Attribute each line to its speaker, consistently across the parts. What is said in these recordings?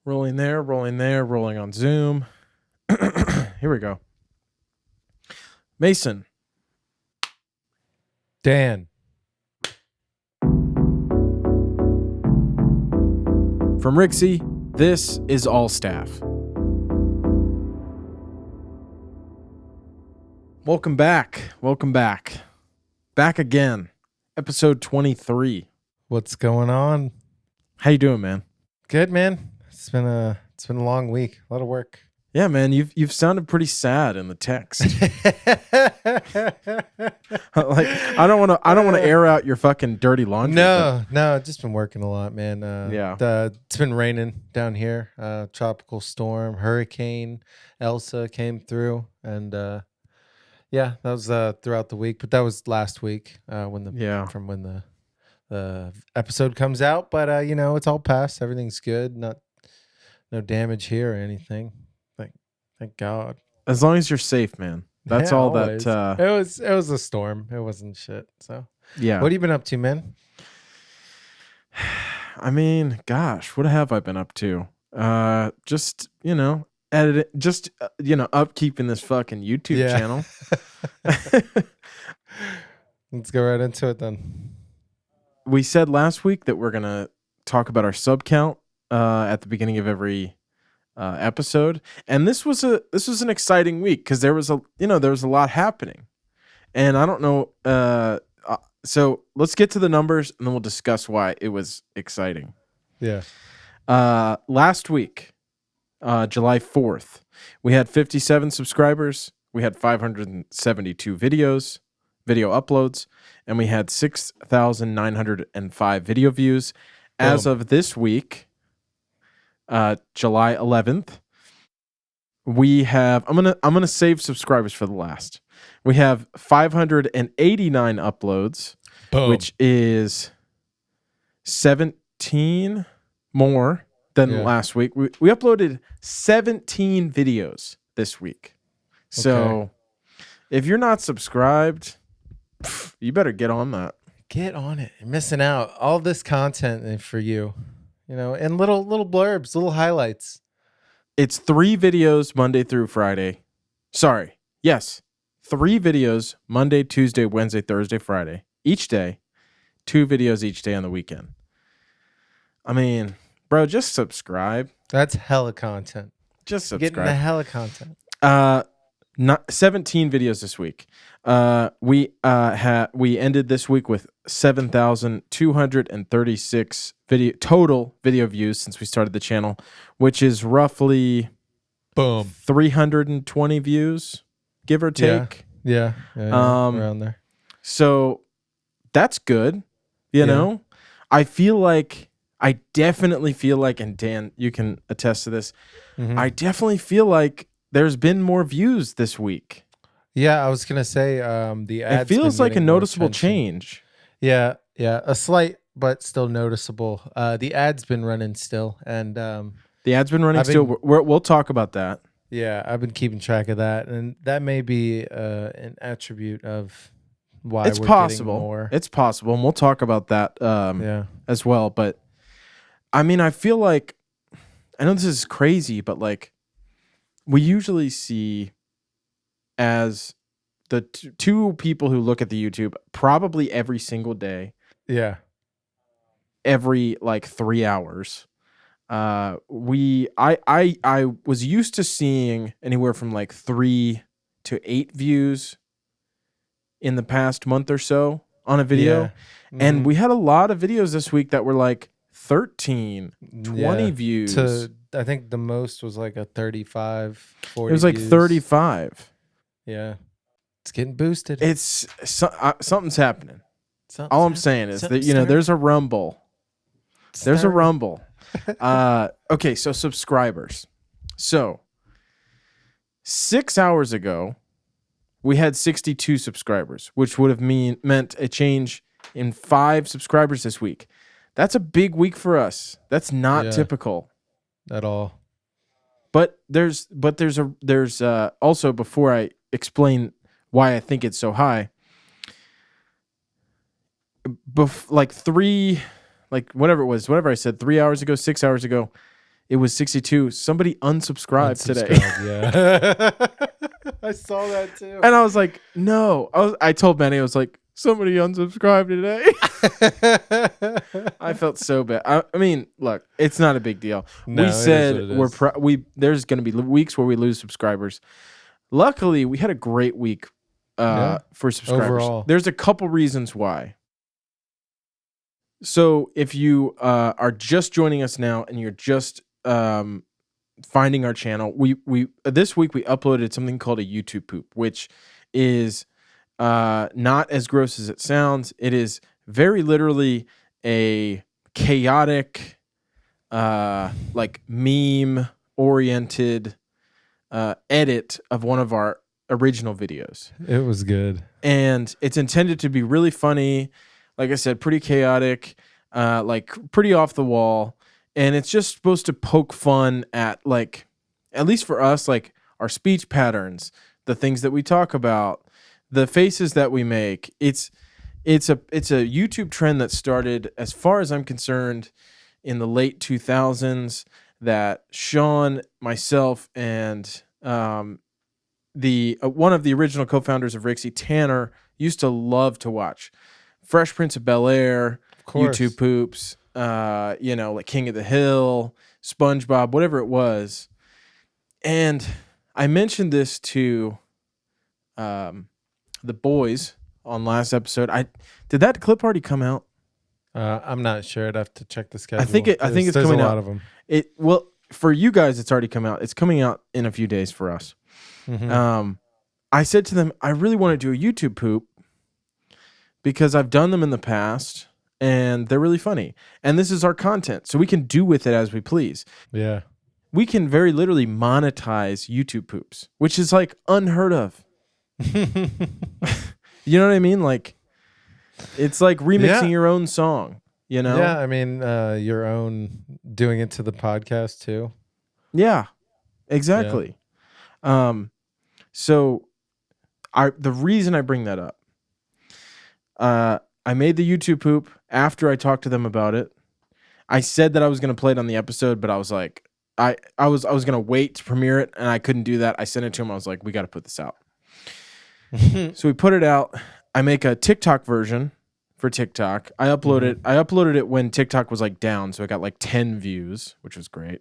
Speaker 1: Rolling there, rolling on Zoom. Here we go. Mason.
Speaker 2: Dan.
Speaker 1: From Rixie, this is All Staff. Welcome back. Back again. Episode 23.
Speaker 2: What's going on?
Speaker 1: How you doing, man?
Speaker 2: Good, man. It's been a long week. A lot of work.
Speaker 1: Yeah, man, you've sounded pretty sad in the text. Like I don't want to air out your fucking dirty laundry.
Speaker 2: No, I've just been working a lot, man.
Speaker 1: Yeah.
Speaker 2: It's been raining down here. Tropical storm, hurricane Elsa came through, and that was throughout the week. But that was last week when the episode comes out. But it's all past. Everything's good. No damage here or anything. Thank God.
Speaker 1: As long as you're safe, man. That's all
Speaker 2: always.
Speaker 1: that.
Speaker 2: It was a storm. It wasn't shit. So
Speaker 1: Yeah.
Speaker 2: what have you been up to, man?
Speaker 1: I mean, gosh, what have I been up to? Just edit, just upkeeping this fucking YouTube channel.
Speaker 2: Let's go right into it then.
Speaker 1: We said last week that we're gonna talk about our sub count at the beginning of every episode, and this was an exciting week because there was a lot happening, and I don't know. So let's get to the numbers, and then we'll discuss why it was exciting.
Speaker 2: Yeah.
Speaker 1: Last week, July 4th, we had 57 subscribers. We had 572 video uploads, and we had 6,905 video views. As of this week, July 11th, we have I'm gonna save subscribers for the last. We have 589 uploads, which is 17 more than last week. We uploaded 17 videos this week. So if you're not subscribed, you better get on that.
Speaker 2: Get on it. You're missing out. All this content for you. And little blurbs, little highlights.
Speaker 1: It's 3 videos Monday through Friday. Sorry. Yes. 3 videos Monday, Tuesday, Wednesday, Thursday, Friday. Each day. 2 videos each day on the weekend. I mean, bro, just subscribe.
Speaker 2: That's hella content.
Speaker 1: Just subscribe.
Speaker 2: Getting the hella content.
Speaker 1: 17 videos this week. We ended this week with 7,236 total video views since we started the channel, which is roughly 320 views, give or take.
Speaker 2: Yeah, around there.
Speaker 1: So that's good. You know, I definitely feel like, and Dan, you can attest to this. Mm-hmm. I definitely feel like there's been more views this week.
Speaker 2: Yeah, I was gonna say the ads.
Speaker 1: It feels like a noticeable change.
Speaker 2: Yeah, a slight but still noticeable. The ad's been running still, and
Speaker 1: the ad's been running still. We'll talk about that.
Speaker 2: Yeah, I've been keeping track of that, and that may be an attribute of why
Speaker 1: it's possible. More. It's possible, and we'll talk about that as well. But I mean, I feel like I know this is crazy, but like we usually see as the two people who look at the YouTube probably every single day.
Speaker 2: Yeah.
Speaker 1: Every like 3 hours. I was used to seeing anywhere from like 3 to 8 views in the past month or so on a video. Yeah. Mm-hmm. And we had a lot of videos this week that were like 13, 20 views.
Speaker 2: I think the most was like a 35, 40
Speaker 1: It was like
Speaker 2: views.
Speaker 1: 35.
Speaker 2: Yeah. It's getting boosted.
Speaker 1: It's something's happening. All I'm saying is that, there's a rumble. There's a rumble. Okay, so subscribers. So 6 hours ago, we had 62 subscribers, which would have meant a change in 5 subscribers this week. That's a big week for us. That's not typical
Speaker 2: at all.
Speaker 1: But there's also, before I explain why I think it's so high, whatever I said 3 hours ago, 6 hours ago, it was 62. Somebody unsubscribed today.
Speaker 2: Yeah. I saw that too.
Speaker 1: And I was like, no. I told Benny, I was like, somebody unsubscribed today. I felt so bad. I mean, look, it's not a big deal.
Speaker 2: No,
Speaker 1: we said there's going to be weeks where we lose subscribers. Luckily, we had a great week for subscribers.
Speaker 2: Overall.
Speaker 1: There's a couple reasons why. So if you are just joining us now and you're just finding our channel, we this week we uploaded something called a YouTube poop, which is not as gross as it sounds. It is very literally a chaotic, like meme oriented edit of one of our original videos.
Speaker 2: It was good.
Speaker 1: And it's intended to be really funny. Like I said, pretty chaotic, like pretty off the wall. And it's just supposed to poke fun at, like, at least for us, like our speech patterns, the things that we talk about, the faces that we make. It's a YouTube trend that started, as far as I'm concerned, in the late 2000s, that Sean, myself, and one of the original co-founders of Rixie, Tanner, used to love to watch. Fresh Prince of Bel-Air, YouTube poops, like King of the Hill, SpongeBob, whatever it was. And I mentioned this to the boys on last episode. Did that clip already come out?
Speaker 2: I'm not sure. I'd have to check the schedule.
Speaker 1: I think it's coming out.
Speaker 2: A lot of them.
Speaker 1: Well, for you guys, it's already come out. It's coming out in a few days for us. Mm-hmm. I said to them, I really want to do a YouTube poop because I've done them in the past and they're really funny. And this is our content, so we can do with it as we please.
Speaker 2: Yeah.
Speaker 1: We can very literally monetize YouTube poops, which is like unheard of. You know what I mean? Like, it's like remixing your own song, you know?
Speaker 2: Yeah, I mean, your own, doing it to the podcast too.
Speaker 1: Yeah, exactly. Yeah. So the reason I bring that up, I made the YouTube poop after I talked to them about it. I said that I was going to play it on the episode, but I was like, I was going to wait to premiere it, and I couldn't do that. I sent it to him. I was like, we got to put this out. So we put it out. I make a TikTok version for TikTok. I uploaded it when TikTok was like down, so it got like 10 views, which was great.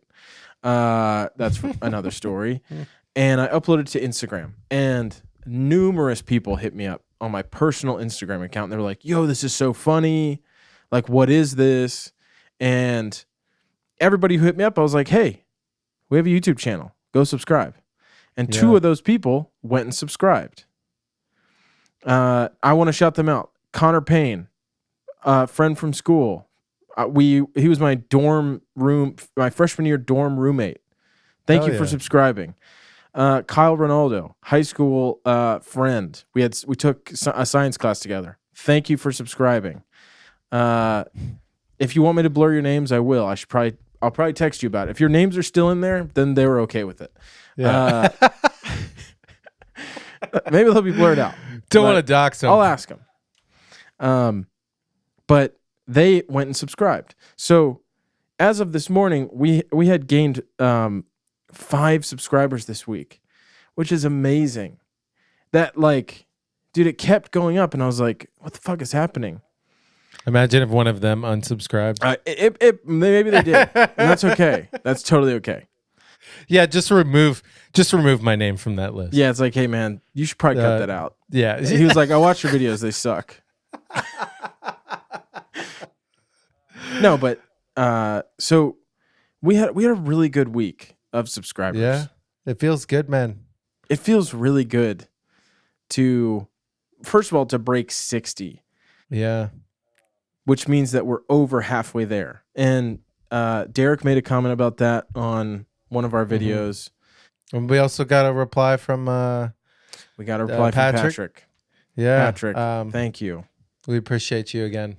Speaker 1: That's another story. And I uploaded to Instagram, and numerous people hit me up on my personal Instagram account. And they were like, yo, this is so funny. Like, what is this? And everybody who hit me up, I was like, hey, we have a YouTube channel. Go subscribe. And two of those people went and subscribed. I want to shout them out. Connor Payne, friend from school. He was my freshman year dorm roommate. Thank you for subscribing. Kyle Ronaldo, high school friend. We took a science class together. Thank you for subscribing. If you want me to blur your names, I will. I'll probably text you about it. If your names are still in there, then they were okay with it. Yeah. Maybe they'll be blurred out.
Speaker 2: Don't want to dox them.
Speaker 1: I'll ask them. But they went and subscribed. So as of this morning, we had gained 5 subscribers this week, which is amazing. That, like, dude, it kept going up, and I was like, what the fuck is happening?
Speaker 2: Imagine if one of them unsubscribed.
Speaker 1: Maybe they did. And that's okay. That's totally okay.
Speaker 2: Yeah, just remove my name from that list.
Speaker 1: Yeah, it's like, hey man, you should probably cut that out.
Speaker 2: Yeah.
Speaker 1: He was like, I watch your videos, they suck. No, but so we had a really good week of subscribers.
Speaker 2: Yeah. It feels good, man.
Speaker 1: It feels really good to, first of all, to break 60.
Speaker 2: Yeah.
Speaker 1: Which means that we're over halfway there. And Derek made a comment about that on one of our videos.
Speaker 2: And we also got a reply from
Speaker 1: we got a reply from Patrick.
Speaker 2: Yeah.
Speaker 1: Patrick, thank you.
Speaker 2: We appreciate you again.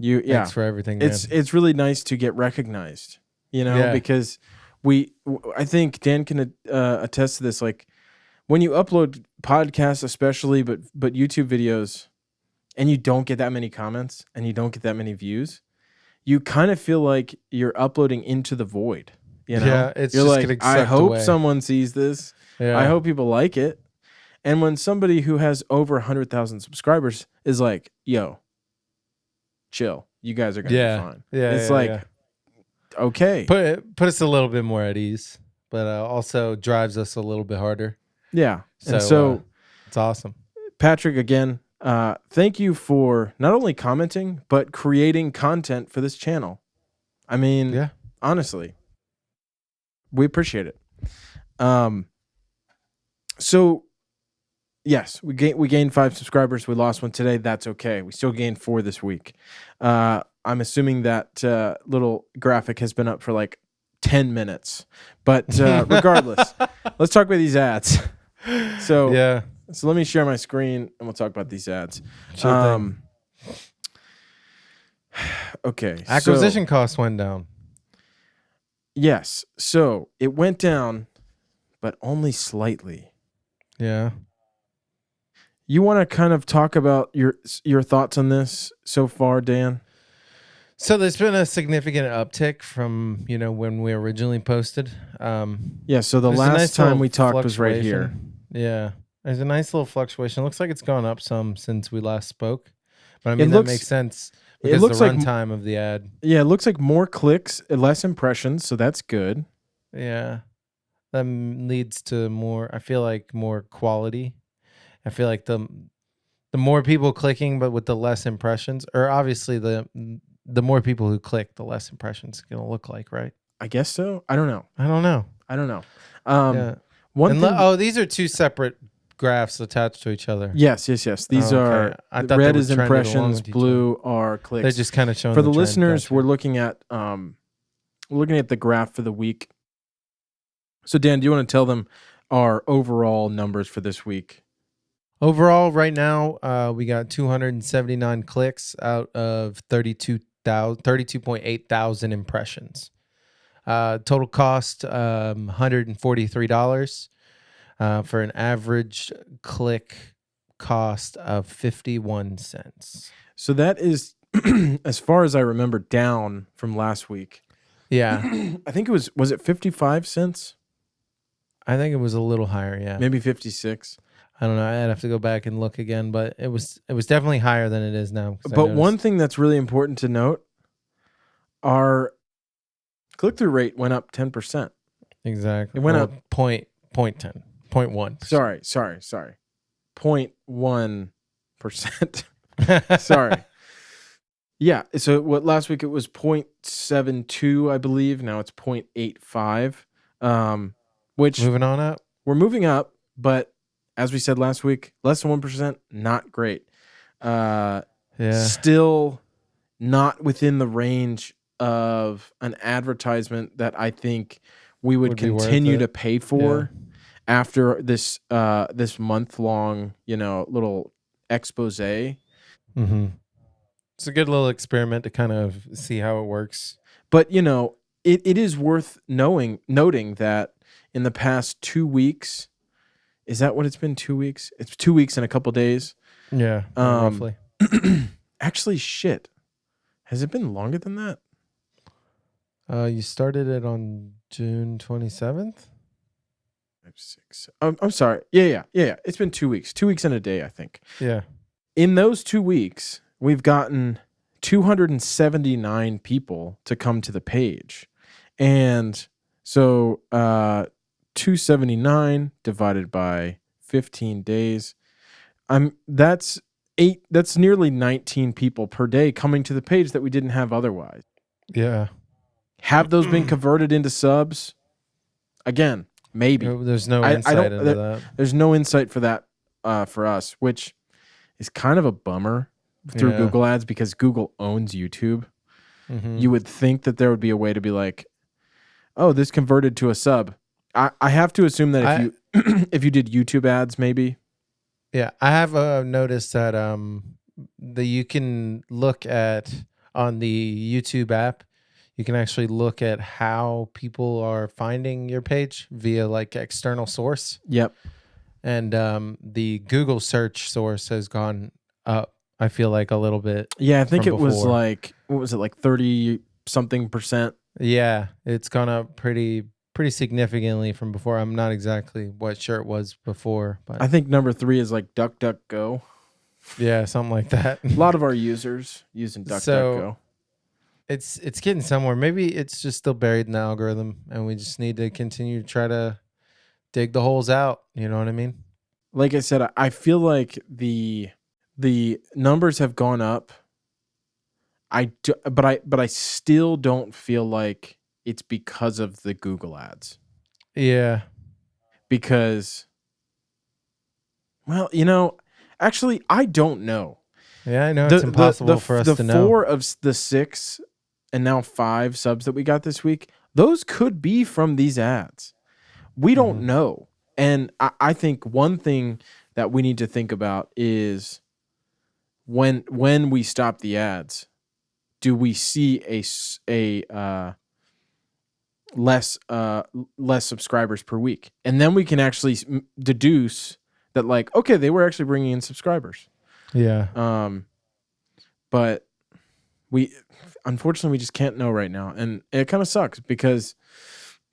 Speaker 1: Thanks
Speaker 2: for everything, man.
Speaker 1: It's really nice to get recognized, because I think Dan can attest to this. Like, when you upload podcasts, especially, but YouTube videos, and you don't get that many comments and you don't get that many views, you kind of feel like you're uploading into the void. You know?
Speaker 2: Yeah, it's
Speaker 1: you're
Speaker 2: just
Speaker 1: like,
Speaker 2: getting
Speaker 1: I
Speaker 2: sucked
Speaker 1: hope
Speaker 2: away.
Speaker 1: someone sees this.
Speaker 2: Yeah.
Speaker 1: I hope people like it. And when somebody who has over 100,000 subscribers is like, yo, chill, you guys are gonna be fine.
Speaker 2: Yeah,
Speaker 1: it's like, okay.
Speaker 2: Put us a little bit more at ease, but also drives us a little bit harder.
Speaker 1: Yeah.
Speaker 2: So,
Speaker 1: and so
Speaker 2: it's awesome.
Speaker 1: Patrick, again, thank you for not only commenting, but creating content for this channel. I mean, honestly, we appreciate it. So yes, we gained 5 subscribers. We lost one today. That's okay. We still gained 4 this week. I'm assuming that little graphic has been up for like 10 minutes. But regardless, let's talk about these ads. So so let me share my screen and we'll talk about these ads.
Speaker 2: Sure
Speaker 1: okay.
Speaker 2: Acquisition costs went down.
Speaker 1: Yes. So it went down, but only slightly.
Speaker 2: Yeah.
Speaker 1: You want to kind of talk about your thoughts on this so far, Dan?
Speaker 2: So there's been a significant uptick from, when we originally posted.
Speaker 1: Yeah, so the last time we talked was right here.
Speaker 2: Yeah. There's a nice little fluctuation. It looks like it's gone up some since we last spoke. But I mean, that makes sense because it looks the runtime of the ad.
Speaker 1: Yeah, it looks like more clicks, less impressions, so that's good.
Speaker 2: Yeah. That leads to more, I feel like, more quality. I feel like the more people clicking, but with the less impressions, or obviously the more people who click, the less impressions it's going to look like, right?
Speaker 1: I guess so. I don't know.
Speaker 2: Yeah.
Speaker 1: One thing,
Speaker 2: these are 2 separate graphs attached to each other.
Speaker 1: Yes. These are red is impressions, blue are clicks.
Speaker 2: They're just kind of showing
Speaker 1: for the listeners. Gotcha. We're looking at the graph for the week. So Dan, do you want to tell them our overall numbers for this week?
Speaker 2: Overall, right now, we got 279 clicks out of 32.8 thousand impressions. Total cost $143 for an average click cost of 51 cents.
Speaker 1: So that is, as far as I remember, down from last week.
Speaker 2: Yeah.
Speaker 1: I think it was it 55 cents?
Speaker 2: I think it was a little higher, yeah.
Speaker 1: Maybe 56.
Speaker 2: I don't know. I'd have to go back and look again, but it was definitely higher than it is now.
Speaker 1: But one thing that's really important to note, our click-through rate went up 10%.
Speaker 2: Exactly.
Speaker 1: It went up
Speaker 2: 0.1.
Speaker 1: 0.1%. Sorry. Yeah. So what last week it was 0.72, I believe. Now it's 0.85. Which
Speaker 2: moving on up.
Speaker 1: We're moving up, but as we said last week, less than 1%, not great. Still not within the range of an advertisement that I think we would continue to pay for after this this month-long, little expose.
Speaker 2: Mm-hmm. It's a good little experiment to kind of see how it works.
Speaker 1: But, it is worth noting that in the past 2 weeks, is that what it's been? 2 weeks? It's 2 weeks and a couple days.
Speaker 2: Yeah, roughly.
Speaker 1: Actually, shit. Has it been longer than that?
Speaker 2: You started it on June 27th?
Speaker 1: I'm sorry. Yeah. It's been 2 weeks. 2 weeks and a day, I think.
Speaker 2: Yeah.
Speaker 1: In those 2 weeks, we've gotten 279 people to come to the page. And so 279 divided by 15 days. That's nearly 19 people per day coming to the page that we didn't have otherwise.
Speaker 2: Yeah.
Speaker 1: Have those been converted into subs? Again, maybe.
Speaker 2: There's no insight into that.
Speaker 1: There's no insight for that for us, which is kind of a bummer through Google Ads because Google owns YouTube. Mm-hmm. You would think that there would be a way to be like, oh, this converted to a sub. I have to assume that if you if you did YouTube ads, maybe.
Speaker 2: Yeah, I have noticed that you can look at on the YouTube app. You can actually look at how people are finding your page via like external source.
Speaker 1: Yep.
Speaker 2: And the Google search source has gone up I feel like a little bit.
Speaker 1: Yeah, I think it was
Speaker 2: before.
Speaker 1: like, what was it, like 30 something percent?
Speaker 2: Yeah, it's gone up pretty significantly from before. I'm not exactly what sure it was before, but
Speaker 1: I think number 3 is like DuckDuckGo.
Speaker 2: yeah, something like that.
Speaker 1: A lot of our users using DuckDuckGo.
Speaker 2: So it's getting somewhere. Maybe it's just still buried in the algorithm, and we just need to continue to try to dig the holes out. You know what I mean?
Speaker 1: Like I said, I feel like the numbers have gone up. But I still don't feel like it's because of the Google ads.
Speaker 2: Yeah.
Speaker 1: Because, well, actually, I don't know.
Speaker 2: Yeah, I know it's impossible for us to know.
Speaker 1: The 4 of the 6 and now 5 subs that we got this week, those could be from these ads. We don't know. And I think one thing that we need to think about is when we stop the ads, do we see a less subscribers per week? And then we can actually deduce that, like, okay, they were actually bringing in subscribers.
Speaker 2: Yeah.
Speaker 1: But unfortunately we just can't know right now, and it kind of sucks because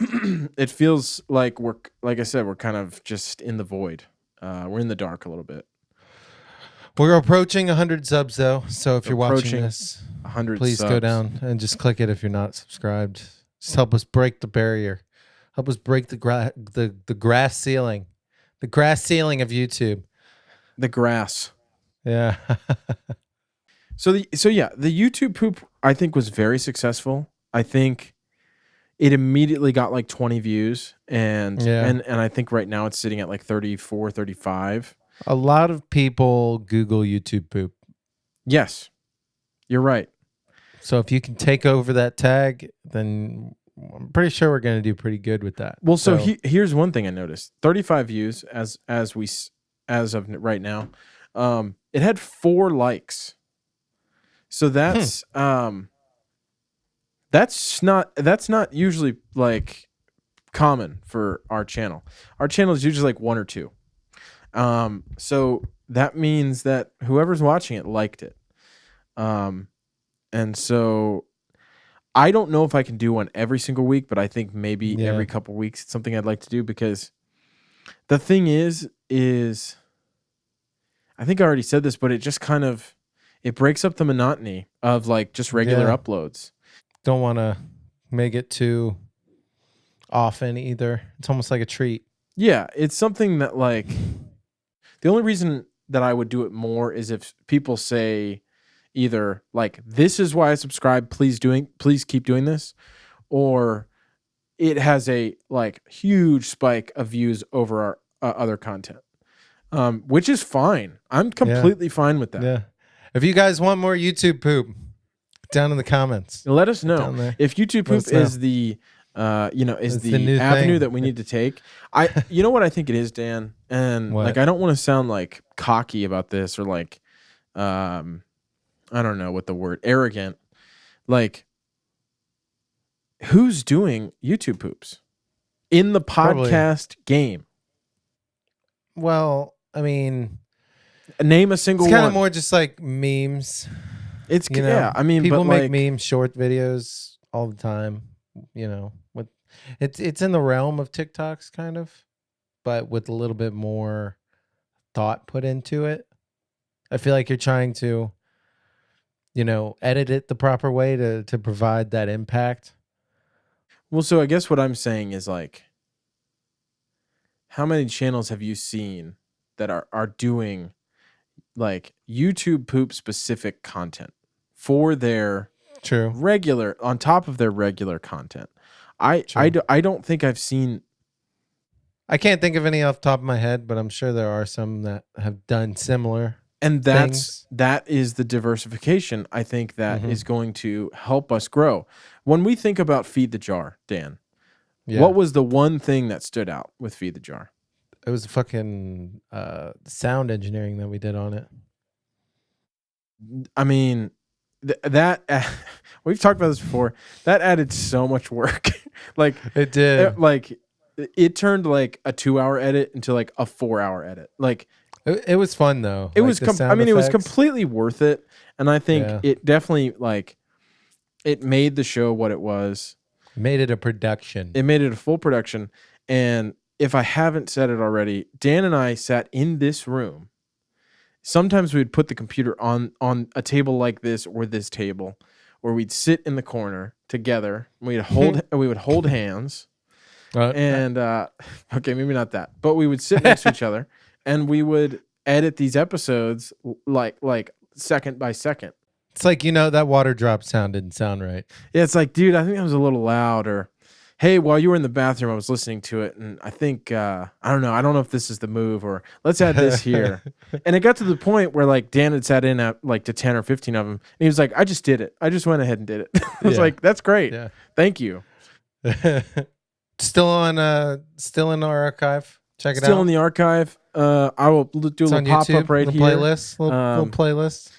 Speaker 1: it feels like like I said, we're kind of just in the void. We're in the dark a little bit.
Speaker 2: We're approaching 100 subs though, so if you're watching this,
Speaker 1: 100
Speaker 2: please
Speaker 1: subs.
Speaker 2: go down and just click it if you're not subscribed. Just help us break the barrier. Help us break the grass ceiling. The grass ceiling of YouTube.
Speaker 1: The grass.
Speaker 2: Yeah.
Speaker 1: So the YouTube poop, I think, was very successful. I think it immediately got like 20 views, and I think right now it's sitting at like 34, 35.
Speaker 2: A lot of people Google YouTube poop.
Speaker 1: Yes, you're right.
Speaker 2: So if you can take over that tag, then I'm pretty sure we're going to do pretty good with that.
Speaker 1: Well, so here's one thing I noticed: 35 views as of right now. It had 4 likes. So that's not usually like common for our channel. Our channel is usually like 1 or 2. So that means that whoever's watching it liked it. And so I don't know if I can do one every single week, but I think maybe every couple weeks it's something I'd like to do, because the thing is I think I already said this, but it just kind of, it breaks up the monotony of like just regular uploads.
Speaker 2: Don't want to make it too often either. It's almost like a treat. Yeah,
Speaker 1: it's something that, like, the only reason that I would do it more is if people say either like, this is why I subscribe, please keep doing this, or it has a like huge spike of views over our other content, which is fine. I'm completely fine with that.
Speaker 2: Yeah. If you guys want more YouTube poop, down in the comments,
Speaker 1: let us know. If YouTube poop is the the avenue that we need to take. You know what I think it is, Dan? And like, I don't want to sound like cocky about this, or like, I don't know what the word, arrogant. Like, who's doing YouTube poops in the podcast game?
Speaker 2: Well, I mean,
Speaker 1: name a single one.
Speaker 2: It's kind of more just like memes.
Speaker 1: It's, you know, I mean,
Speaker 2: people
Speaker 1: but
Speaker 2: make
Speaker 1: like,
Speaker 2: meme short videos all the time, you know, with it's in the realm of TikToks kind of, but with a little bit more thought put into it. I feel like you're trying to, you know, edit it the proper way to provide that impact.
Speaker 1: Well, so I guess what I'm saying is, like, how many channels have you seen that are doing like YouTube poop specific content for their regular, on top of their regular content? I don't think I've seen.
Speaker 2: I can't think of any off the top of my head, but I'm sure there are some that have done similar.
Speaker 1: And that is the diversification, I think, that is going to help us grow. When we think about Feed the Jar, Dan, what was the one thing that stood out with Feed the Jar?
Speaker 2: It was fucking sound engineering that we did on it.
Speaker 1: I mean, that we've talked about this before. That added so much work. Like,
Speaker 2: it did.
Speaker 1: It turned like a 2-hour edit into like a 4-hour edit. Like,
Speaker 2: It was fun though.
Speaker 1: It was. It was completely worth it, and I think it definitely it made the show what it was.
Speaker 2: Made it a production.
Speaker 1: It made it a full production, and if I haven't said it already, Dan and I sat in this room. Sometimes we'd put the computer on a table like this or this table, or we'd sit in the corner together. We would hold hands, and okay, maybe not that, but we would sit next to each other, and we would edit these episodes like second by second.
Speaker 2: It's like, that water drop sound didn't sound right.
Speaker 1: Yeah, it's like, dude, I think that was a little loud, or hey, while you were in the bathroom, I was listening to it, and I think, I don't know if this is the move, or let's add this here. And it got to the point where, like, Dan had sat in at, like, to 10 or 15 of them, and he was like, I just did it. I just went ahead and did it. I was like, that's great. Yeah. Thank you.
Speaker 2: Still in our archive. Check it out.
Speaker 1: Still in the archive. I will do a little pop-up right here.
Speaker 2: Little playlist.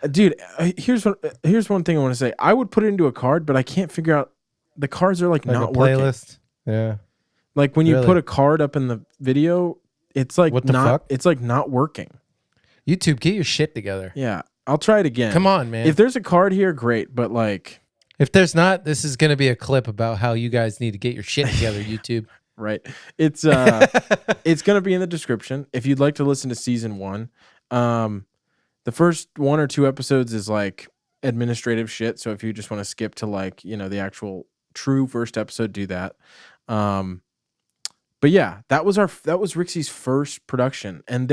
Speaker 1: Dude, here's one thing I want to say. I would put it into a card, but I can't figure out. The cards are like not
Speaker 2: playlist.
Speaker 1: Working.
Speaker 2: Yeah.
Speaker 1: Like when you put a card up in the video, it's like
Speaker 2: what the fuck?
Speaker 1: It's like not working.
Speaker 2: YouTube, get your shit together.
Speaker 1: Yeah. I'll try it again.
Speaker 2: Come on, man.
Speaker 1: If there's a card here, great. But like,
Speaker 2: if there's not, this is going to be a clip about how you guys need to get your shit together, YouTube.
Speaker 1: Right. It's it's going to be in the description. If you'd like to listen to season 1, the first 1 or 2 episodes is like administrative shit. So if you just want to skip to like, the actual true first episode, do that. But yeah, that was Rixie's first production, and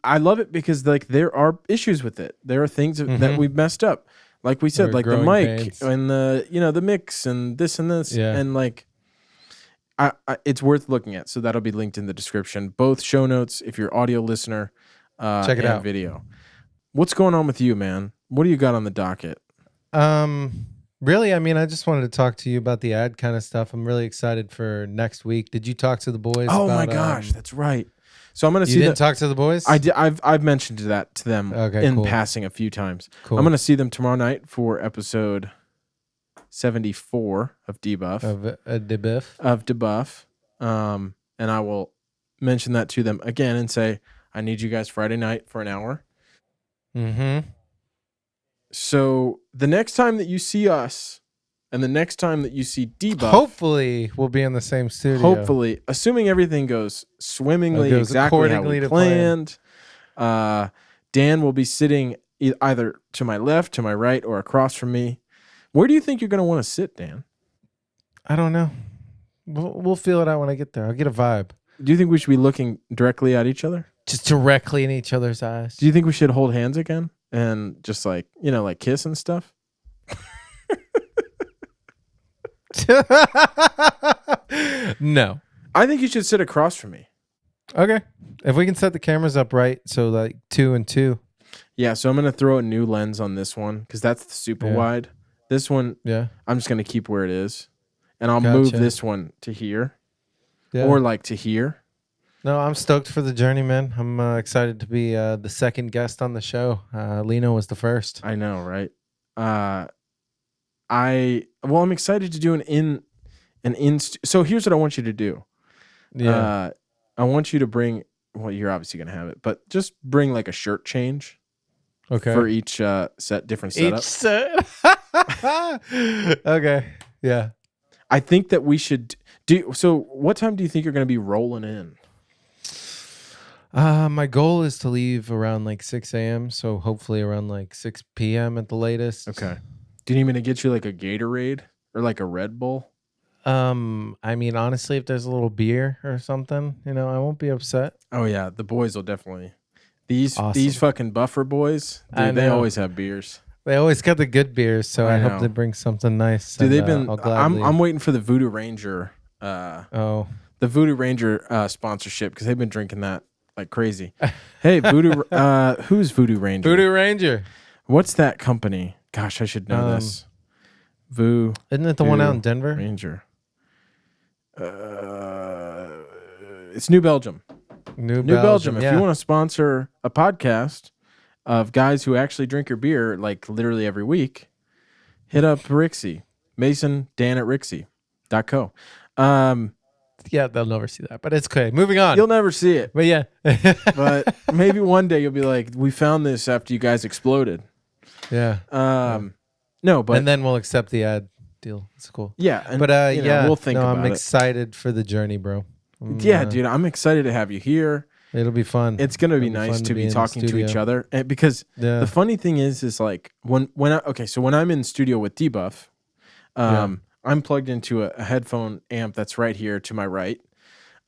Speaker 1: I love it because like there are issues with it. There are things that we've messed up. Like we said, like the mic and the the mix and this and this, and like I it's worth looking at. So that'll be linked in the description. Both show notes if you're audio listener,
Speaker 2: check it out.
Speaker 1: Video. What's going on with you, man? What do you got on the docket?
Speaker 2: Really, I just wanted to talk to you about the ad kind of stuff. I'm really excited for next week. Did you talk to the boys?
Speaker 1: Oh my gosh, that's right. So I'm gonna see.
Speaker 2: You didn't talk to the boys?
Speaker 1: I did. I've mentioned that to them passing a few times. Cool. I'm gonna see them tomorrow night for episode 74 of Debuff. Of Debuff. And I will mention that to them again and say, I need you guys Friday night for an hour.
Speaker 2: Mm-hmm.
Speaker 1: So the next time that you see us and the next time that you see Debuff,
Speaker 2: hopefully we'll be in the same studio.
Speaker 1: Hopefully, assuming everything goes swimmingly, exactly how we planned. Dan will be sitting either to my left, to my right, or across from me. Where do you think you're going to want to sit, Dan?
Speaker 2: I don't know. We'll feel it out when I get there. I'll get a vibe.
Speaker 1: Do you think we should be looking directly at each other?
Speaker 2: Just directly in each other's eyes.
Speaker 1: Do you think we should hold hands again? And just like, like kiss and stuff?
Speaker 2: No.
Speaker 1: I think you should sit across from me.
Speaker 2: Okay. If we can set the cameras up right, so like 2 and 2.
Speaker 1: Yeah, so I'm going to throw a new lens on this one because that's the super wide. This one, I'm just going to keep where it is. And I'll move this one to here or like to here.
Speaker 2: No, I'm stoked for the journey, man. I'm excited to be the second guest on the show. Lino was the first.
Speaker 1: I know, right? I'm excited to do an in. So here's what I want you to do.
Speaker 2: Yeah.
Speaker 1: I want you to bring. Well, you're obviously gonna have it, but just bring like a shirt change.
Speaker 2: Okay.
Speaker 1: For each set, different setup.
Speaker 2: Each set. Okay. Yeah.
Speaker 1: I think that we should do. So, what time do you think you're gonna be rolling in?
Speaker 2: My goal is to leave around like 6 a.m. So hopefully around like 6 p.m. at the latest.
Speaker 1: Okay. Do you need me to get you like a Gatorade or like a Red Bull?
Speaker 2: Honestly, if there's a little beer or something, I won't be upset.
Speaker 1: Oh yeah, the boys will definitely. These fucking buffer boys, dude, they always have beers.
Speaker 2: They always got the good beers, so I hope they bring something nice.
Speaker 1: Dude, they've been. I'm waiting for the Voodoo Ranger. The Voodoo Ranger sponsorship because they've been drinking that like crazy. Hey, Voodoo. Who's Voodoo Ranger?
Speaker 2: Voodoo Ranger.
Speaker 1: What's that company? Gosh, I should know this.
Speaker 2: Isn't it the one out in Denver?
Speaker 1: Ranger. It's New Belgium. New Belgium. If you want to sponsor a podcast of guys who actually drink your beer like literally every week, hit up Rixie. Mason, Dan at Rixie.co.
Speaker 2: Yeah, they'll never see that, but it's okay. Moving on.
Speaker 1: You'll never see it.
Speaker 2: But yeah.
Speaker 1: But maybe one day you'll be like, we found this after you guys exploded.
Speaker 2: Yeah.
Speaker 1: No, but
Speaker 2: and then we'll accept the ad deal. It's cool.
Speaker 1: Yeah.
Speaker 2: And, but yeah,
Speaker 1: we'll think about
Speaker 2: I'm excited for the journey, bro.
Speaker 1: Yeah, dude, I'm excited to have you here.
Speaker 2: It'll be fun.
Speaker 1: It's gonna be nice to be talking to each other, and because the funny thing is like when I'm in studio with Debuff, I'm plugged into a headphone amp that's right here to my right,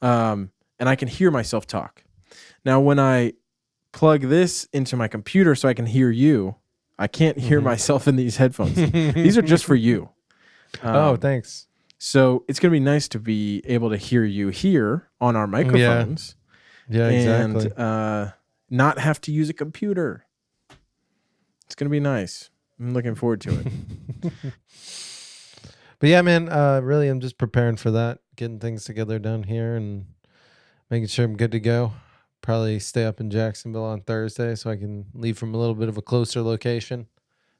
Speaker 1: and I can hear myself talk. Now, when I plug this into my computer so I can hear you, I can't hear myself in these headphones. These are just for you.
Speaker 2: Oh, thanks.
Speaker 1: So it's gonna be nice to be able to hear you here on our microphones.
Speaker 2: Yeah, exactly.
Speaker 1: And not have to use a computer. It's going to be nice. I'm looking forward to it.
Speaker 2: But yeah, man, really, I'm just preparing for that, getting things together down here and making sure I'm good to go. Probably stay up in Jacksonville on Thursday so I can leave from a little bit of a closer location.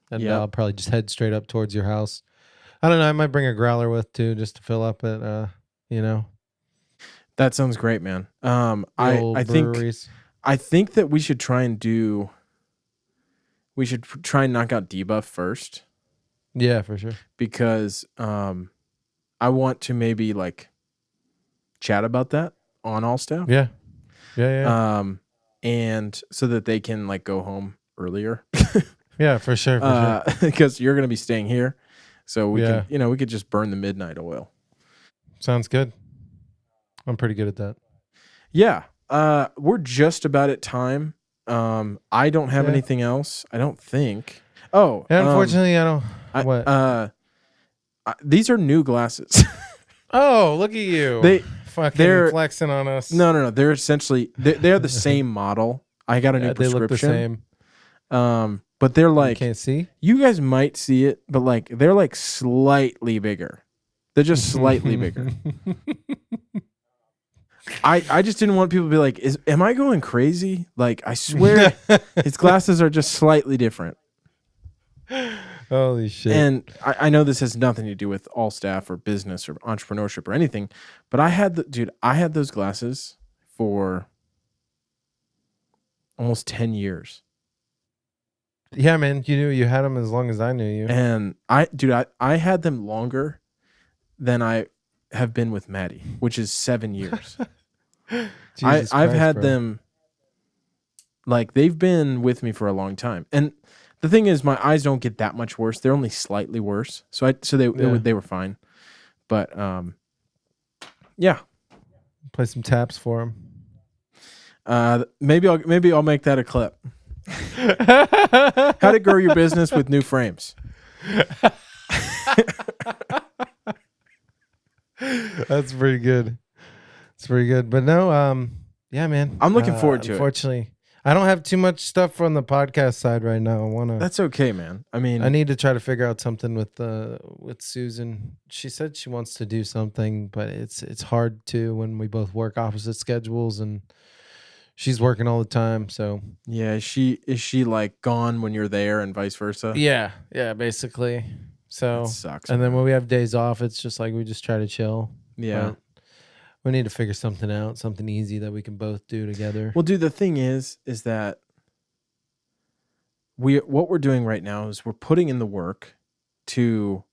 Speaker 2: And I'll probably just head straight up towards your house. I don't know. I might bring a growler with too, just to fill up it,
Speaker 1: That sounds great, man. I think that we should try and knock out Debuff first.
Speaker 2: Yeah, for sure.
Speaker 1: Because I want to maybe like chat about that on All Staff.
Speaker 2: Yeah.
Speaker 1: And so that they can like go home earlier.
Speaker 2: Yeah, for sure.
Speaker 1: Because you're gonna be staying here, so we can, we could just burn the midnight oil.
Speaker 2: Sounds good. I'm pretty good at that.
Speaker 1: Yeah. We're just about at time. I don't have anything else. I don't think. Oh,
Speaker 2: unfortunately, I don't.
Speaker 1: These are new glasses.
Speaker 2: Oh, look at you! They're flexing on us.
Speaker 1: No. They're essentially they're the same model. I got a new prescription. They look the same. But they're like,
Speaker 2: you can't see.
Speaker 1: You guys might see it, but like they're like slightly bigger. They're just slightly bigger. I just didn't want people to be like, am I going crazy? Like, I swear his glasses are just slightly different.
Speaker 2: Holy shit.
Speaker 1: And I know this has nothing to do with All Staff or business or entrepreneurship or anything, but I had those glasses for almost 10 years.
Speaker 2: Yeah, man. You had them as long as I knew you.
Speaker 1: And I had them longer than I have been with Maddie, which is 7 years. I've had them, like, they've been with me for a long time. And the thing is, my eyes don't get that much worse. They're only slightly worse. So they were fine. But yeah.
Speaker 2: Play some taps for him.
Speaker 1: Maybe I'll make that a clip. How to grow your business with new frames.
Speaker 2: That's pretty good. It's pretty good. But no, yeah, man.
Speaker 1: I'm looking forward to it.
Speaker 2: Unfortunately, I don't have too much stuff from the podcast side right now.
Speaker 1: That's okay, man. I mean,
Speaker 2: I need to try to figure out something with Susan. She said she wants to do something, but it's hard to when we both work opposite schedules and she's working all the time. So
Speaker 1: yeah, is she like gone when you're there and vice versa?
Speaker 2: Yeah, basically. So
Speaker 1: that sucks.
Speaker 2: And then when we have days off, it's just like we just try to chill.
Speaker 1: Yeah.
Speaker 2: But we need to figure something out, something easy that we can both do together.
Speaker 1: Well, dude, the thing is that what we're doing right now is we're putting in the work to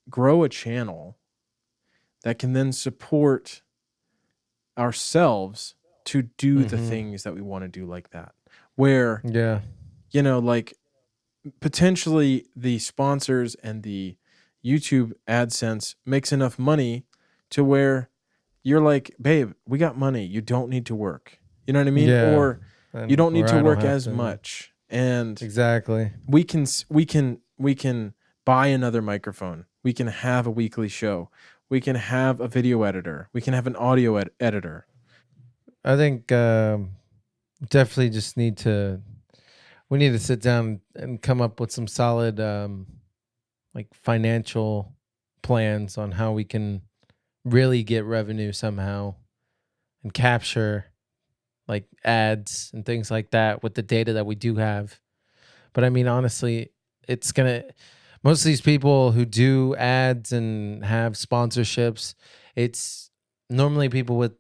Speaker 1: grow a channel that can then support ourselves to do the things that we want to do like that. Where, like potentially the sponsors and the YouTube AdSense makes enough money to where you're like, babe, we got money. You don't need to work. You know what I mean?
Speaker 2: Yeah.
Speaker 1: Or you don't need to work as much. And
Speaker 2: exactly,
Speaker 1: we can buy another microphone. We can have a weekly show. We can have a video editor. We can have an audio editor.
Speaker 2: I think definitely just need to sit down and come up with some solid like financial plans on how we can really get revenue somehow and capture like ads and things like that with the data that we do have. But I mean, honestly, most of these people who do ads and have sponsorships, it's normally people with,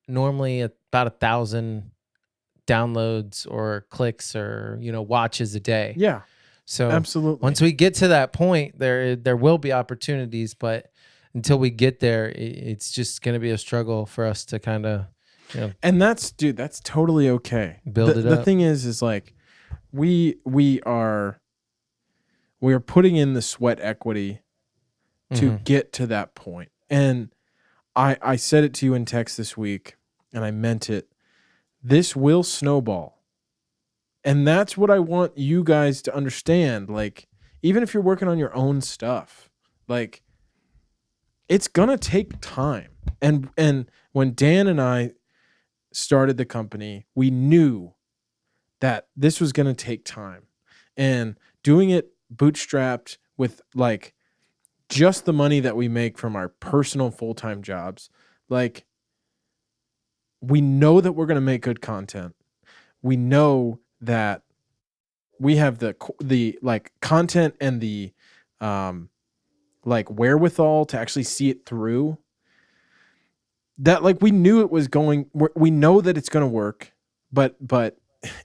Speaker 2: normally about 1,000 downloads or clicks or, watches a day.
Speaker 1: Yeah.
Speaker 2: So
Speaker 1: absolutely.
Speaker 2: Once we get to that point, there will be opportunities, but until we get there, it's just going to be a struggle for us to kind of,
Speaker 1: and that's totally okay.
Speaker 2: Build it up.
Speaker 1: The thing is like we are putting in the sweat equity to get to that point. And I said it to you in text this week, and I meant it. This will snowball. And that's what I want you guys to understand. Like, even if you're working on your own stuff, like, it's going to take time. And when Dan and I started the company, we knew that this was going to take time. And doing it bootstrapped with like just the money that we make from our personal full-time jobs, like, we know that we're going to make good content. We know that we have the like content and the like wherewithal to actually see it through. That like we knew it was going. We know that it's going to work, but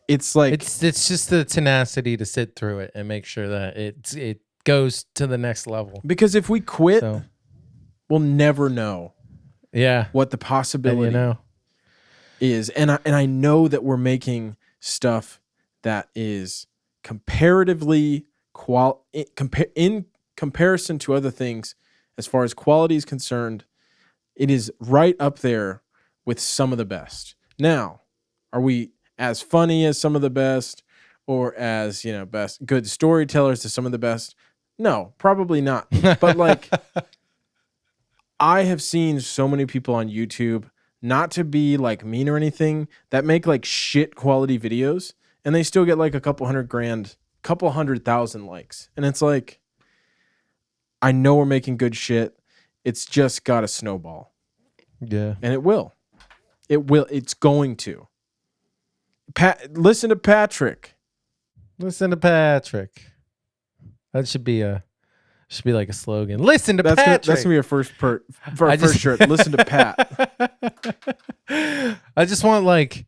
Speaker 1: it's like
Speaker 2: it's just the tenacity to sit through it and make sure that it goes to the next level.
Speaker 1: Because if we quit, we'll never know.
Speaker 2: Yeah,
Speaker 1: what the possibility is, and I know that we're making stuff that is comparatively in comparison to other things, as far as quality is concerned, it is right up there with some of the best. Now, are we as funny as some of the best, or as, best good storytellers to some of the best? No, probably not. But like, I have seen so many people on YouTube, not to be like mean or anything, that make like shit quality videos, and they still get like a couple 100,000 likes. And it's like, I know we're making good shit. It's just got to snowball.
Speaker 2: Yeah.
Speaker 1: And it will. It's going to. Listen to Patrick.
Speaker 2: Listen to Patrick. That should be like a slogan. Listen to Patrick.
Speaker 1: That's gonna be our first shirt. Listen to Pat.
Speaker 2: I just want, like,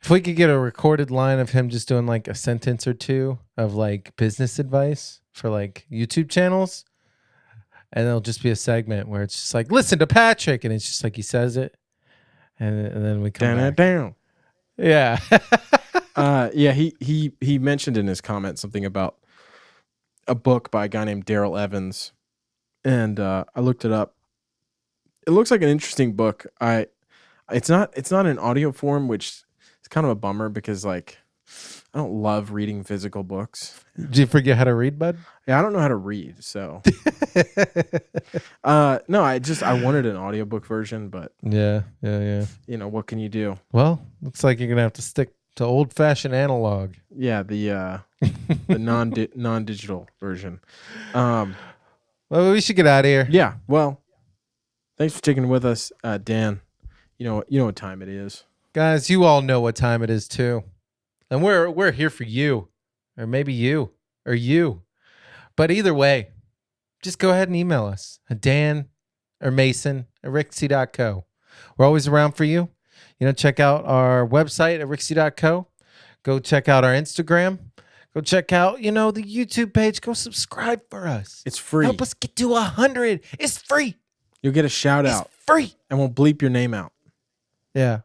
Speaker 2: if we could get a recorded line of him just doing like a sentence or two of like business advice for like YouTube channels, and it'll just be a segment where it's just like, listen to Patrick, and it's just like he says it, and then we come back.
Speaker 1: Down.
Speaker 2: Yeah.
Speaker 1: Yeah. He mentioned in his comment something about a book by a guy named Daryl Evans, and I looked it up. It looks like an interesting book. It's not in audio form, which is kind of a bummer because like I don't love reading physical books.
Speaker 2: Did you forget how to read, bud?
Speaker 1: Yeah, I don't know how to read, so no, I wanted an audiobook version, but
Speaker 2: yeah.
Speaker 1: What can you do?
Speaker 2: Well, looks like you're gonna have to stick to old-fashioned analog.
Speaker 1: Yeah, the non-digital version.
Speaker 2: Well, we should get out of here.
Speaker 1: Yeah. Well, thanks for sticking with us, Dan. You know what time it is,
Speaker 2: guys. You all know what time it is too, and we're here for you, or maybe you, or you. But either way, just go ahead and email us at Dan or Mason at rixie.co. We're always around for you. Check out our website at rixie.co. Go check out our Instagram. Go check out, the YouTube page. Go subscribe for us.
Speaker 1: It's free.
Speaker 2: Help us get to 100. It's free.
Speaker 1: You'll get a shout out.
Speaker 2: It's free.
Speaker 1: And we'll bleep your name out.
Speaker 2: Yeah.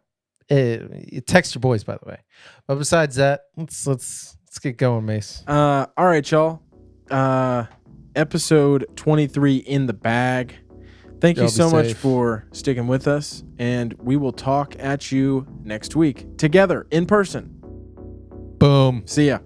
Speaker 2: Text your boys, by the way. But besides that, let's get going, Mace.
Speaker 1: All right, y'all. Episode 23 in the bag. Thank you so much for sticking with us, and we will talk at you next week together in person.
Speaker 2: Boom.
Speaker 1: See ya.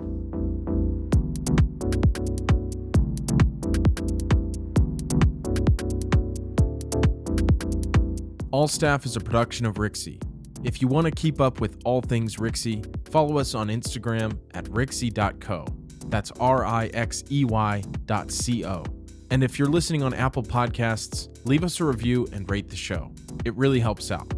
Speaker 1: All Staff is a production of Rixie. If you want to keep up with all things Rixie, follow us on Instagram at rixie.co. That's RIXEY.co. And if you're listening on Apple Podcasts, leave us a review and rate the show. It really helps out.